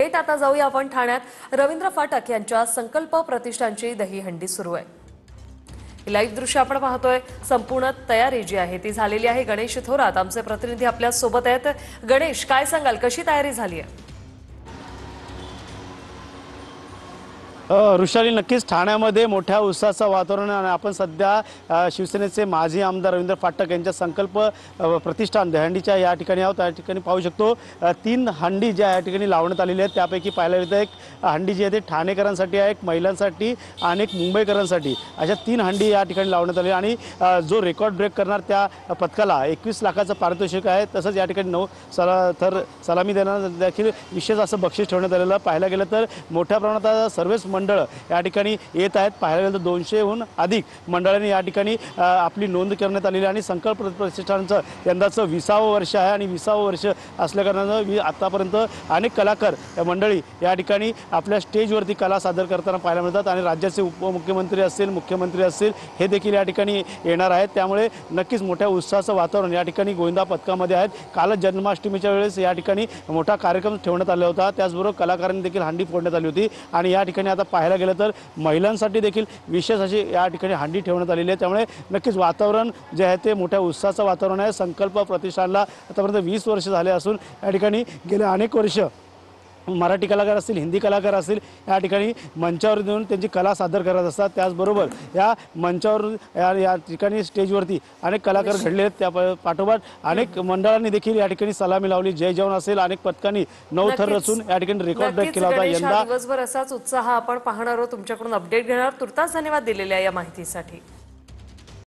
थेट आता जाऊया आपण ठाण्यात रवींद्र फाटक यांच्या संकल्प प्रतिष्ठानची दहीहंडी सुरू आहे। लाईव्ह दृश्य आपण पाहतोय। संपूर्ण तयारी जी आहे ती झालेली आहे। गणेश थोरात आमचे प्रतिनिधी आपल्या सोबत आहेत। गणेश, काय सांगाल, कशी तयारी झाली आहे? ऋषाली, नक्कीच ठाण्यामध्ये मोठ्या उत्साहाचं वातावरण आणि आपण सध्या शिवसेनेचे माजी आमदार रवींद्र फाटक यांच्या संकल्प प्रतिष्ठान दहीहंडीच्या या ठिकाणी आहोत। या ठिकाणी पाहू शकतो 3 हंडी ज्या या ठिकाणी लावण्यात आलेल्या आहेत, त्यापैकी पाहायला गेलं तर एक हंडी जी आहे ती ठाणेकरांसाठी आहे, एक महिलांसाठी आणि एक मुंबईकरांसाठी, अशा 3 हंडी या ठिकाणी लावण्यात आली आणि जो रेकॉर्ड ब्रेक करणार त्या पथकाला 21 लाखाचं पारितोषिक आहे। तसंच या ठिकाणी 9 सलामी देणार देखील विशेष असं बक्षीस ठेवण्यात आलेलं। पाहायला गेलं तर मोठ्या प्रमाणात सर्वच मंडळ या ठिकाणी येत आहेत। पाहायला गेलं तर 200हून अधिक मंडळांनी या ठिकाणी आपली नोंद करण्यात आलेली आणि संकल्प प्रतिष्ठानचं यंदाचं 20वं वर्ष आहे आणि 20वं वर्ष असल्याकारणानं आतापर्यंत अनेक कलाकार मंडळी या ठिकाणी आपल्या स्टेजवरती कला सादर करताना पाहायला मिळतात आणि राज्याचे उपमुख्यमंत्री असतील, मुख्यमंत्री असतील, हे देखील या ठिकाणी येणार आहेत। त्यामुळे नक्कीच मोठ्या उत्साहाचं वातावरण या ठिकाणी गोविंदा पथकामध्ये आहेत। कालच जन्माष्टमीच्या वेळेस या ठिकाणी मोठा कार्यक्रम ठेवण्यात आला होता, त्याचबरोबर कलाकारांनी देखील हंडी फोडण्यात आली होती आणि या ठिकाणी आता पाहायला गेलं तर महिलांसाठी देखील विशेष अशी या ठिकाणी हंडी ठेवण्यात आलेली आहे। त्यामुळे नक्कीच वातावरण जे आहे ते मोठ्या उत्साहाचं वातावरण आहे। संकल्प प्रतिष्ठानला आतापर्यंत 20 वर्ष झाले असून या ठिकाणी गेले अनेक वर्ष मराठी कलाकार असतील, हिंदी कलाकार असतील, या ठिकाणी मंचावर येऊन त्यांची कला सादर करत असतात। त्याचबरोबर या मंचावर या ठिकाणी स्टेजवरती अनेक कलाकार घडले आहेत। त्या पाठोपाठ अनेक मंडळांनी देखील या ठिकाणी सलामी लावली। जय जवान असेल, अनेक पथकांनी 9 थर रचून या ठिकाणी रेकॉर्ड ब्रेक केला होता। यंदा दिवसभर असाच उत्साह आपण पाहणार आहोत, तुमच्याकडून अपडेट घेणार। तुर्तास धन्यवाद दिलेल्या या माहितीसाठी।